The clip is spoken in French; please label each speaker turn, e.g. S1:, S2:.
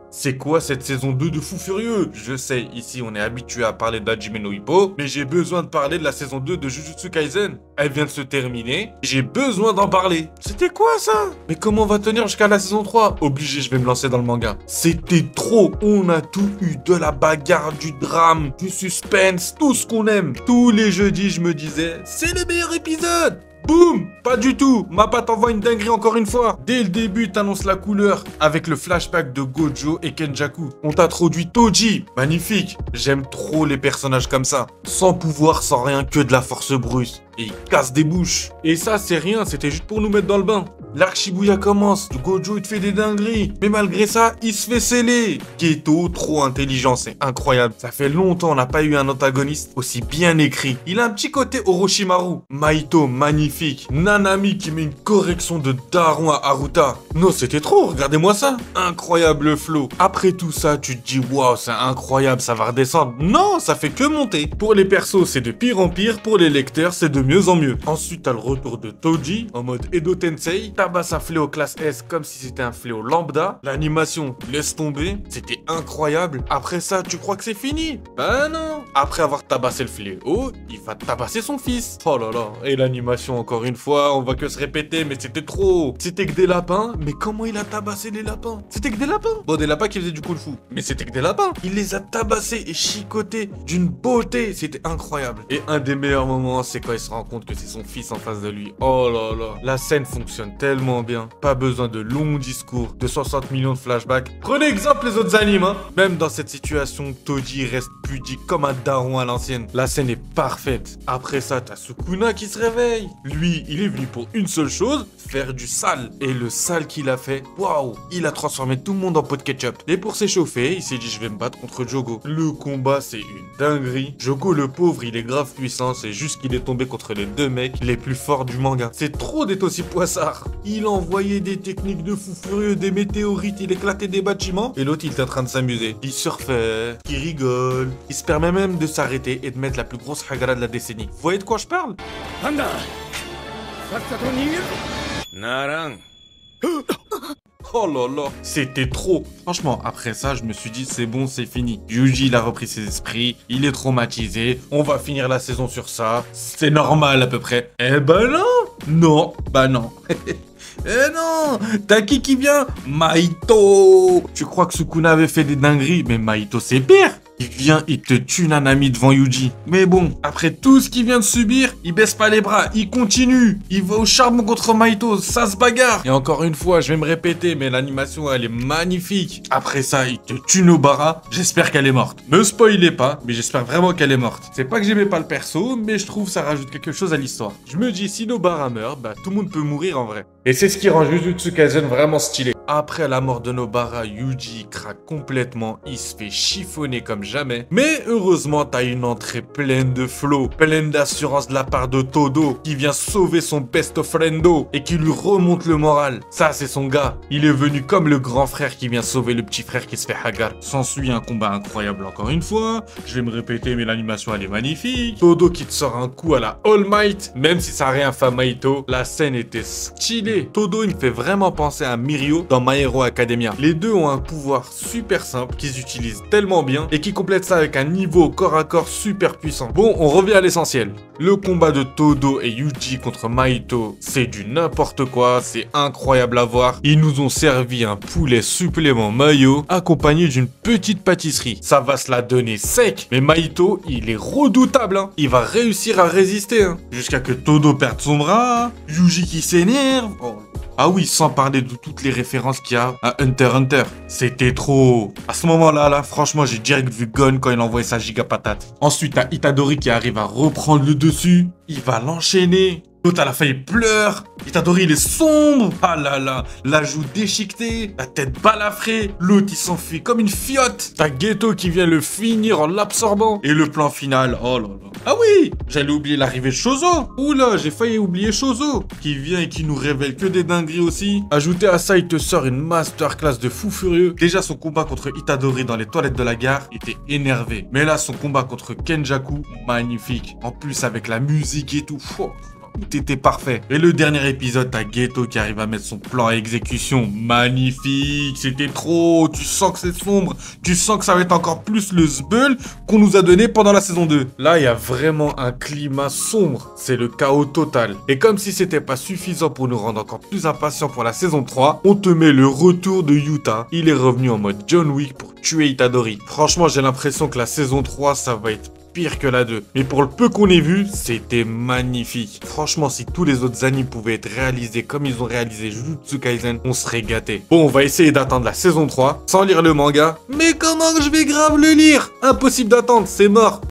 S1: C'est quoi cette saison 2 de Fou Furieux? Je sais, ici on est habitué à parler d'Hajime no Ippo, mais j'ai besoin de parler de la saison 2 de Jujutsu Kaisen. Elle vient de se terminer, j'ai besoin d'en parler. C'était quoi ça? Mais comment on va tenir jusqu'à la saison 3? Obligé, je vais me lancer dans le manga. C'était trop, on a tout eu, de la bagarre, du drame, du suspense, tout ce qu'on aime. Tous les jeudis, je me disais, c'est le meilleur épisode. Boum! Pas du tout! Mappa t'envoie une dinguerie encore une fois. Dès le début, t'annonces la couleur avec le flashback de Gojo et Kenjaku. On t'introduit Toji. Magnifique. J'aime trop les personnages comme ça. Sans pouvoir, sans rien, que de la force brute. Et ils cassent des bouches. Et ça, c'est rien, c'était juste pour nous mettre dans le bain. L'arc Shibuya commence, Gojo il te fait des dingueries, mais malgré ça, il se fait sceller. Geto, trop intelligent, c'est incroyable. Ça fait longtemps on n'a pas eu un antagoniste aussi bien écrit. Il a un petit côté Orochimaru. Mahito, magnifique. Nanami qui met une correction de daron à Haruta. Non, c'était trop, regardez-moi ça. Incroyable flow. Après tout ça, tu te dis, waouh, c'est incroyable, ça va redescendre. Non, ça fait que monter. Pour les persos, c'est de pire en pire. Pour les lecteurs, c'est de mieux en mieux. Ensuite, t'as le retour de Toji en mode Edo Tensei. Tabasse un fléau classe S comme si c'était un fléau lambda. L'animation, laisse tomber. C'était incroyable. Après ça, tu crois que c'est fini? Ben non. Après avoir tabassé le fléau, il va tabasser son fils. Oh là là. Et l'animation, encore une fois, on va que se répéter, mais c'était trop. C'était que des lapins. Mais comment il a tabassé les lapins? C'était que des lapins. Bon, des lapins qui faisaient du kung fu. Mais c'était que des lapins. Il les a tabassés et chicotés d'une beauté. C'était incroyable. Et un des meilleurs moments, c'est quand il se rend compte que c'est son fils en face de lui. Oh là là. La scène fonctionne tellement bien. Pas besoin de longs discours, de 60 millions de flashbacks. Prenez exemple les autres animes, hein. Même dans cette situation, Toji reste pudique comme un daron à l'ancienne. La scène est parfaite. Après ça, t'as Sukuna qui se réveille. Lui, il est venu pour une seule chose, faire du sale. Et le sale qu'il a fait, waouh, il a transformé tout le monde en pot de ketchup. Et pour s'échauffer, il s'est dit je vais me battre contre Jogo. Le combat, c'est une dinguerie. Jogo le pauvre, il est grave puissant, c'est juste qu'il est tombé contre les deux mecs les plus forts du manga. C'est trop d'être aussi poissard. Il envoyait des techniques de fou furieux, des météorites, il éclatait des bâtiments. Et l'autre, il était en train de s'amuser. Il surfait, il rigole. Il se permet même de s'arrêter et de mettre la plus grosse hagara de la décennie. Vous voyez de quoi je parle? Oh là là, c'était trop. Franchement, après ça, je me suis dit, c'est bon, c'est fini. Yuji, il a repris ses esprits, il est traumatisé, on va finir la saison sur ça. C'est normal à peu près. Eh ben non. Non, bah non. Eh non, t'as qui vient? Mahito. Tu crois que Sukuna avait fait des dingueries? Mais Mahito, c'est pire. Il vient, il te tue Nanami devant Yuji. Mais bon, après tout ce qu'il vient de subir, il baisse pas les bras, il continue. Il va au charbon contre Mahito, ça se bagarre. Et encore une fois, je vais me répéter, mais l'animation, elle est magnifique. Après ça, il te tue Nobara. J'espère qu'elle est morte. Me spoilez pas, mais j'espère vraiment qu'elle est morte. C'est pas que j'aimais pas le perso, mais je trouve que ça rajoute quelque chose à l'histoire. Je me dis, si Nobara meurt, bah tout le monde peut mourir en vrai. Et c'est ce qui rend Jujutsu Kaisen vraiment stylé. Après la mort de Nobara, Yuji craque complètement, il se fait chiffonner comme jamais. Mais heureusement, t'as une entrée pleine de flow, pleine d'assurance de la part de Todo, qui vient sauver son best friendo et qui lui remonte le moral. Ça, c'est son gars. Il est venu comme le grand frère qui vient sauver le petit frère qui se fait hagar. S'ensuit un combat incroyable encore une fois. Je vais me répéter, mais l'animation, elle est magnifique. Todo qui te sort un coup à la All Might, même si ça n'a rien fait à Mahito. La scène était stylée. Todo, il me fait vraiment penser à Mirio dans My Hero Academia. Les deux ont un pouvoir super simple qu'ils utilisent tellement bien et qui complètent ça avec un niveau corps à corps super puissant. Bon, on revient à l'essentiel. Le combat de Todo et Yuji contre Mahito, c'est du n'importe quoi, c'est incroyable à voir. Ils nous ont servi un poulet supplément mayo accompagné d'une petite pâtisserie. Ça va se la donner sec, mais Mahito, il est redoutable, hein. Il va réussir à résister, hein. Jusqu'à que Todo perde son bras, Yuji qui s'énerve. Oh. Ah oui, sans parler de toutes les références qu'il y a à Hunter x Hunter. C'était trop. À ce moment-là, franchement, j'ai direct vu Gon quand il envoyait sa giga patate. Ensuite, t'as Itadori qui arrive à reprendre le dessus. Il va l'enchaîner. L'autre à la fin il pleure, Itadori il est sombre, ah là là, la joue déchiquetée, la tête balafrée, l'autre il s'enfuit comme une fiotte, t'as Geto qui vient le finir en l'absorbant, et le plan final, oh là là. Ah oui, j'allais oublier l'arrivée de Chozo, oula j'ai failli oublier Chozo, qui vient et qui nous révèle que des dingueries aussi. Ajouté à ça il te sort une masterclass de fou furieux, déjà son combat contre Itadori dans les toilettes de la gare était énervé, mais là son combat contre Kenjaku, magnifique, en plus avec la musique et tout, oh. tout était parfait. Et le dernier épisode, t'as Geto qui arrive à mettre son plan à exécution. Magnifique, c'était trop. Tu sens que c'est sombre. Tu sens que ça va être encore plus le zbeul qu'on nous a donné pendant la saison 2. Là, il y a vraiment un climat sombre. C'est le chaos total. Et comme si c'était pas suffisant pour nous rendre encore plus impatients pour la saison 3, on te met le retour de Yuta. Il est revenu en mode John Wick pour tuer Itadori. Franchement, j'ai l'impression que la saison 3, ça va être pire que la 2. Mais pour le peu qu'on ait vu, c'était magnifique. Franchement, si tous les autres animes pouvaient être réalisés comme ils ont réalisé Jujutsu Kaisen, on serait gâtés. Bon, on va essayer d'attendre la saison 3 sans lire le manga. Mais comment que je vais grave le lire? Impossible d'attendre, c'est mort.